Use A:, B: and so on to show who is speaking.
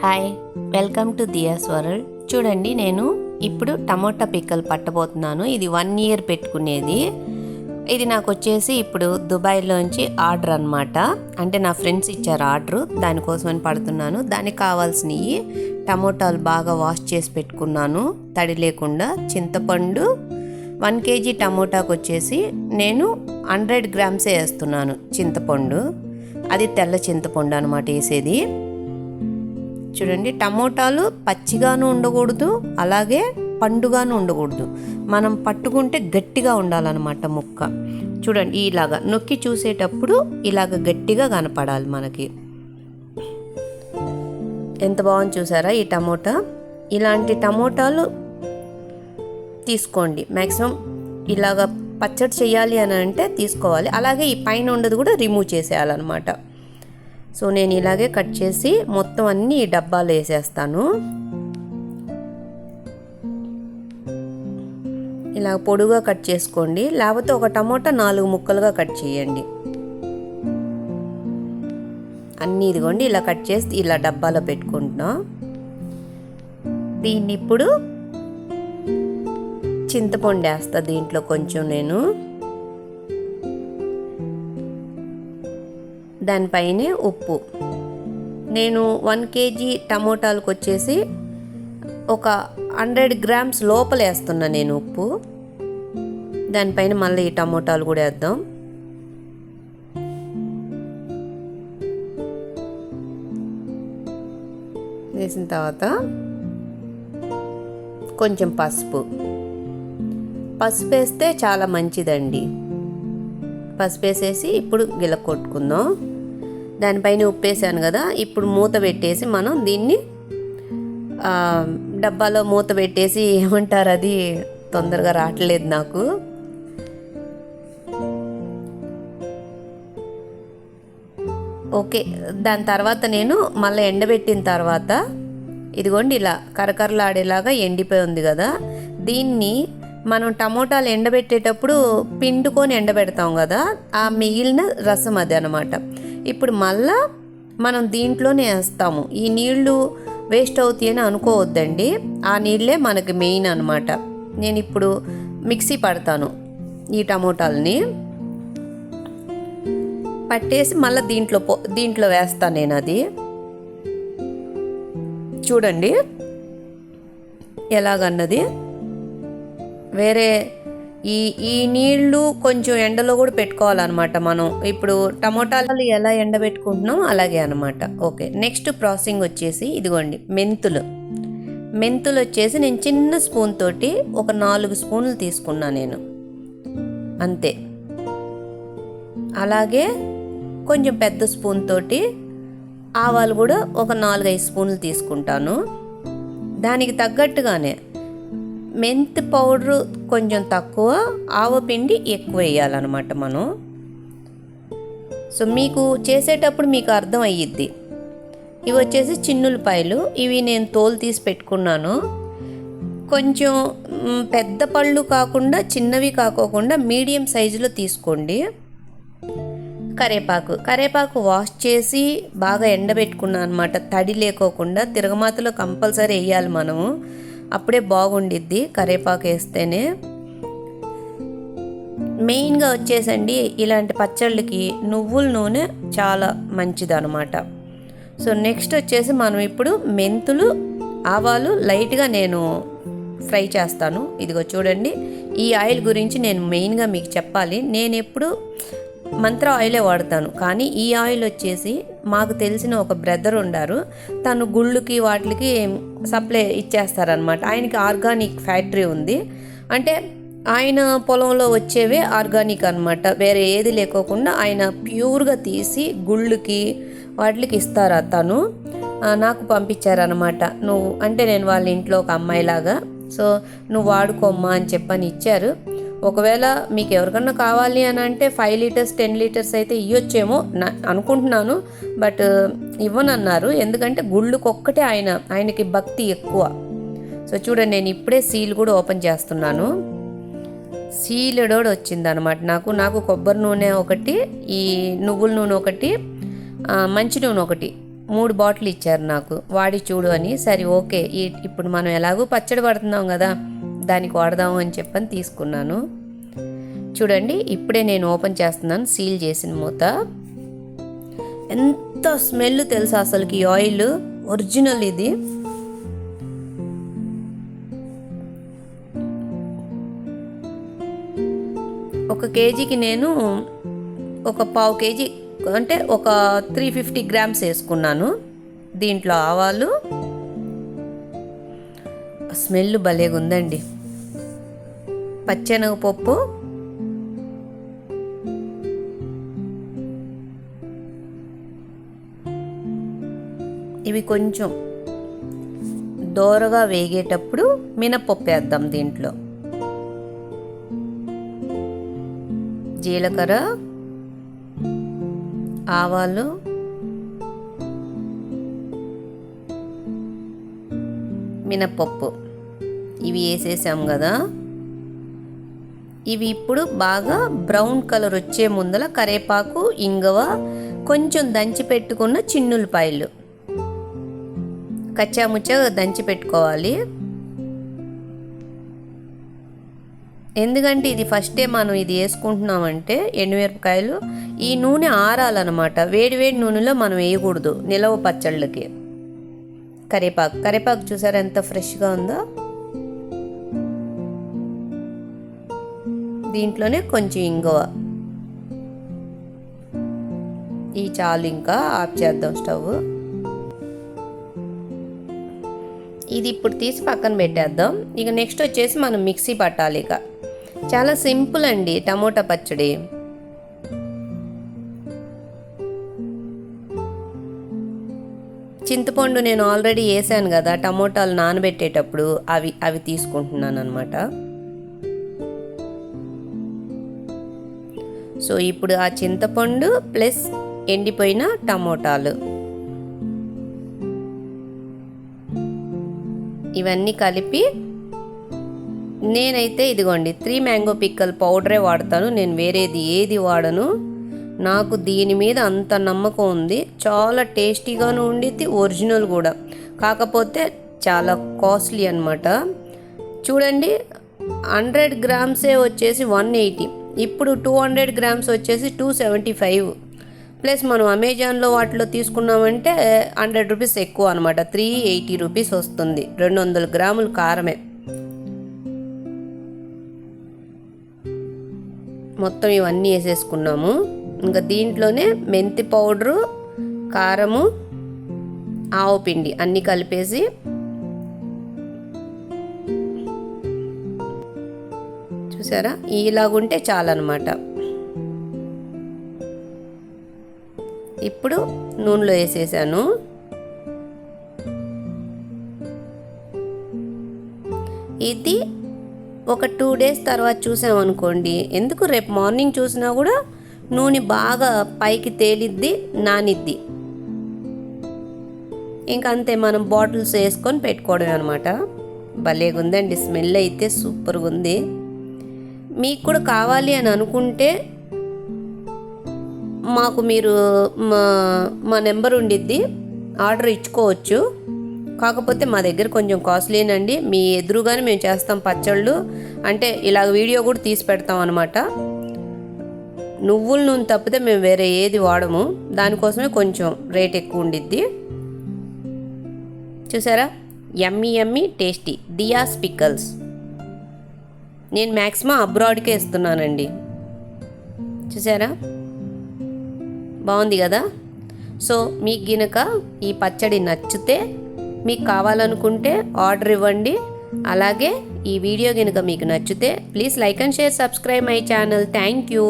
A: Hi, welcome to diyas world. చూడండి, నేను ఇప్పుడు టమోటా పిక్కలు పట్టబోతున్నాను. ఇది 1 ఇయర్ పెట్టుకునేది. ఇది నాకు వచ్చేసి ఇప్పుడు దుబాయ్లోంచి ఆర్డర్ అనమాట. అంటే నా ఫ్రెండ్స్ ఇచ్చారు ఆర్డరు, దానికోసమని పడుతున్నాను. దానికి కావాల్సినవి టమోటాలు బాగా వాష్ చేసి పెట్టుకున్నాను తడి లేకుండా. చింతపండు 1 kg టమోటాకు వచ్చేసి నేను 100 grams వేస్తున్నాను చింతపండు. అది తెల్ల చింతపండు అనమాట వేసేది. చూడండి, టమోటాలు పచ్చిగాను ఉండకూడదు, అలాగే పండుగాను ఉండకూడదు. మనం పట్టుకుంటే గట్టిగా ఉండాలన్నమాట ముక్క. చూడండి, ఇలాగా నొక్కి చూసేటప్పుడు ఇలాగ గట్టిగా కనపడాలి మనకి. ఎంత బాగుంది చూసారా ఈ టమోటా. ఇలాంటి టమోటాలు తీసుకోండి. మ్యాక్సిమం ఇలాగ పచ్చడి చేయాలి అని అంటే తీసుకోవాలి. అలాగే ఈ పైన ఉండదు కూడా రిమూవ్ చేసేయాలన్నమాట. సో నేను ఇలాగే కట్ చేసి మొత్తం అన్నీ ఈ డబ్బాలో వేసేస్తాను. ఇలా పొడుగా కట్ చేసుకోండి, లేకపోతే ఒక టమోటా 4 ముక్కలుగా కట్ చేయండి. అన్నీ ఇదిగోండి ఇలా కట్ చేసి ఇలా డబ్బాలో పెట్టుకుంటున్నాం. దీన్ని ఇప్పుడు చింతపండు వేస్తా దీంట్లో కొంచెం నేను. దానిపైనే ఉప్పు. నేను 1 kg టమోటాలకు వచ్చేసి ఒక 100 grams లోపల వేస్తున్నా నేను ఉప్పు. దానిపైన మళ్ళీ ఈ టమోటాలు కూడా వేద్దాం. వేసిన తర్వాత కొంచెం పసుపు వేస్తే చాలా మంచిదండి. పసుపు వేసేసి ఇప్పుడు గిల కొట్టుకుందాం. దానిపైన ఉప్పు వేసాను కదా, ఇప్పుడు మూత పెట్టేసి మనం దీన్ని డబ్బాలో మూత పెట్టేసి, ఏమంటారు అది తొందరగా రావట్లేదు నాకు. ఓకే, దాని తర్వాత నేను మళ్ళీ ఎండబెట్టిన తర్వాత ఇదిగోండి ఇలా కరకరలాడేలాగా ఎండిపోయి ఉంది కదా, దీన్ని మనం టమోటాలు ఎండబెట్టేటప్పుడు పిండుకొని ఎండబెడతాం కదా, ఆ మిగిలిన రసం అది అనమాట. ఇప్పుడు మళ్ళా మనం దీంట్లోనే వేస్తాము. ఈ నీళ్లు వేస్ట్ అవుతాయి అని అనుకోవద్దండి, ఆ నీళ్ళే మనకి మెయిన్ అనమాట. నేను ఇప్పుడు మిక్సీ పడతాను. ఈ టమోటాలని పట్టేసి మళ్ళీ దీంట్లో వేస్తాను నేను. అది చూడండి ఎలాగన్నది. వేరే ఈ నీళ్లు కొంచెం ఎండలో కూడా పెట్టుకోవాలన్నమాట మనం. ఇప్పుడు టమోటాలు ఎలా ఎండబెట్టుకుంటున్నాం అలాగే అనమాట. ఓకే, నెక్స్ట్ ప్రాసెసింగ్ వచ్చేసి ఇదిగోండి మెంతులు వచ్చేసి నేను చిన్న స్పూన్ తోటి ఒక 4 స్పూన్లు తీసుకున్నా నేను, అంతే. అలాగే కొంచెం పెద్ద స్పూన్ తోటి ఆవాలు కూడా ఒక 4-5 స్పూన్లు తీసుకుంటాను. దానికి తగ్గట్టుగానే మెంతి పౌడరు కొంచెం తక్కువ, ఆవపిండి ఎక్కువ వేయాలన్నమాట మనం. సో మీకు చేసేటప్పుడు మీకు అర్థం అయ్యిద్ది. ఇవి వచ్చేసి చిన్నులపాయలు, ఇవి నేను తోలు తీసి పెట్టుకున్నాను. కొంచెం పెద్ద పళ్ళు కాకుండా కాకోకుండా మీడియం సైజులో తీసుకోండి. కరేపాకు వాష్ చేసి బాగా ఎండబెట్టుకున్నాను అనమాట, తడి లేకోకుండా. తిరగమాతలో కంపల్సరీ వేయాలి మనము, అప్పుడే బాగుండిద్ది కరేపాకు వేస్తేనే. మెయిన్గా వచ్చేసండి ఇలాంటి పచ్చళ్ళకి నువ్వుల నూనె చాలా మంచిది అనమాట. సో నెక్స్ట్ వచ్చేసి మనం ఇప్పుడు మెంతులు, ఆవాలు లైట్గా నేను ఫ్రై చేస్తాను. ఇదిగో చూడండి, ఈ ఆయిల్ గురించి నేను మెయిన్గా మీకు చెప్పాలి. నేను ఎప్పుడు మంత్ర ఆయిలే వాడతాను, కానీ ఈ ఆయిల్ వచ్చేసి మాకు తెలిసిన ఒక బ్రదర్ ఉండారు, తను గుళ్ళకి వాటికి సప్లై ఇచ్చేస్తారనమాట. ఆయనకి ఆర్గానిక్ ఫ్యాక్టరీ ఉంది. అంటే ఆయన పొలంలో వచ్చేవే ఆర్గానిక్ అనమాట, వేరే ఏది లేకోకుండా ఆయన ప్యూర్గా తీసి గుళ్ళకి వాటికి ఇస్తారు. తను నాకు పంపించారనమాట. నువ్వు అంటే నేను వాళ్ళ ఇంట్లో ఒక అమ్మాయిలాగా, సో నువ్వు వాడుకోమ్మా అని చెప్పని ఇచ్చారు. ఒకవేళ మీకు ఎవరికన్నా కావాలి అని అంటే 5 లీటర్స్ 10 లీటర్స్ అయితే ఇవ్వచ్చేమో అనుకుంటున్నాను, బట్ ఇవ్వనన్నారు. ఎందుకంటే గుళ్ళుకొక్కటే ఆయనకి భక్తి ఎక్కువ. సో చూడండి, నేను ఇప్పుడే సీల్ కూడా ఓపెన్ చేస్తున్నాను. సీల్డ్ వచ్చిందనమాట నాకు కొబ్బరి నూనె ఒకటి, ఈ నువ్వుల నూనె ఒకటి, మంచి నూనె ఒకటి, 3 బాటిల్ ఇచ్చారు నాకు, వాడి చూడు అని. సరే ఓకే, ఇప్పుడు మనం ఎలాగో పచ్చడి పడుతున్నాం కదా, దానికి వాడదాము అని చెప్పని తీసుకున్నాను. చూడండి, ఇప్పుడే నేను ఓపెన్ చేస్తున్నాను సీల్ చేసిన మూత. ఎంత స్మెల్ తెలుసా అసలుకి, ఈ ఆయిల్ ఒరిజినల్ ఇది. ఒక కేజీకి నేను ఒక 1/2 కేజీ అంటే ఒక 350 గ్రామ్స్ వేసుకున్నాను. దీంట్లో ఆవాలు, స్మెల్ భలేగా ఉందండి. పచ్చెనగపప్పు, ఇవి కొంచెం దోరగా వేగేటప్పుడు మినపప్పు వేద్దాం దీంట్లో. జీలకర్ర, ఆవాలు, మినపప్పు ఇవి వేసేసాం కదా. ఇవి ఇప్పుడు బాగా బ్రౌన్ కలర్ వచ్చే ముందల కరేపాకు, ఇంగువ, కొంచెం దంచి పెట్టుకున్న చిన్నులపాయలు కచ్చాముచ్చగా దంచి పెట్టుకోవాలి. ఎందుకంటే ఇది ఫస్టే మనం ఇది వేసుకుంటున్నామంటే ఎండుమిరపకాయలు, ఈ నూనె ఆరాలన్నమాట. వేడి నూనెలో మనం వేయకూడదు నిలవ పచ్చళ్ళకి. కరేపాకు చూసారా ఎంత ఫ్రెష్గా ఉందో. దీంట్లోనే కొంచెం ఇంగువ, ఈ చాలు, ఇంకా ఆఫ్ చేద్దాం స్టవ్. ఇది ఇప్పుడు తీసి పక్కన పెట్టేద్దాం. ఇక నెక్స్ట్ వచ్చేసి మనం మిక్సీ పట్టాలి. ఇక చాలా సింపుల్ అండి టమోటా పచ్చడి. చింతపండు నేను ఆల్రెడీ వేసాను కదా టమోటాలు నానబెట్టేటప్పుడు, అవి తీసుకుంటున్నాను అనమాట. సో ఇప్పుడు ఆ చింతపండు ప్లస్ ఎండిపోయిన టమోటాలు ఇవన్నీ కలిపి, నేనైతే ఇదిగోండి 3 మ్యాంగో పిక్కల్ పౌడరే వాడతాను, నేను వేరేది ఏది వాడను. నాకు దీని మీద అంత నమ్మకం ఉంది. చాలా టేస్టీగాను ఉండిద్ది, ఒరిజినల్ కూడా. కాకపోతే చాలా కాస్ట్లీ అనమాట. చూడండి, 100 గ్రామ్సే వచ్చేసి 180, ఇప్పుడు 200 గ్రామ్స్ వచ్చేసి 275. ప్లస్ మనం అమెజాన్లో వాటిలో తీసుకున్నామంటే 100 రూపీస్ ఎక్కువ అనమాట, 380 రూపీస్ వస్తుంది. 200 గ్రాములు కారమే. మొత్తం ఇవన్నీ వేసేసుకున్నాము. ఇంకా దీంట్లోనే మెంతి పౌడరు, కారము, ఆవు పిండి అన్నీ కలిపేసి చూసారా, ఇలాగుంటే చాలన్నమాట. ఇప్పుడు నూనెలో వేసేసాను. ఇది ఒక 2 డేస్ తర్వాత చూసామనుకోండి, ఎందుకు రేపు మార్నింగ్ చూసినా కూడా నూనె బాగా పైకి తేలిద్ది, నానిద్ది. ఇంకా అంతే, మనం బాటిల్స్ వేసుకొని పెట్టుకోవడమే అనమాట. భలేగా ఉందండి, స్మెల్ అయితే సూపర్గా ఉంది. మీకు కూడా కావాలి అని అనుకుంటే మాకు మీరు మా నెంబర్ ఉండిద్ది, ఆర్డర్ ఇచ్చుకోవచ్చు. కాకపోతే మా దగ్గర కొంచెం కాస్ట్లీనండి. మీ ఎదురుగానే మేము చేస్తాం పచ్చళ్ళు, అంటే ఇలాగ వీడియో కూడా తీసి పెడతాం అనమాట. నువ్వుల నూనె తప్పితే మేము వేరే ఏది వాడము, దానికోసమే కొంచెం రేట్ ఎక్కువ ఉండిద్ది. చూసారా, యమ్మీ టేస్టీ దియాస్ పికల్స్. నేను మ్యాక్సిమం అబ్రాడ్కే ఇస్తున్నానండి. చూసారా, బాగుంది కదా. సో మీకు గినక ఈ పచ్చడి నచ్చితే, మీకు కావాలనుకుంటే ఆర్డర్ ఇవ్వండి. అలాగే ఈ వీడియో గినక మీకు నచ్చితే please like and share, subscribe my channel. Thank you.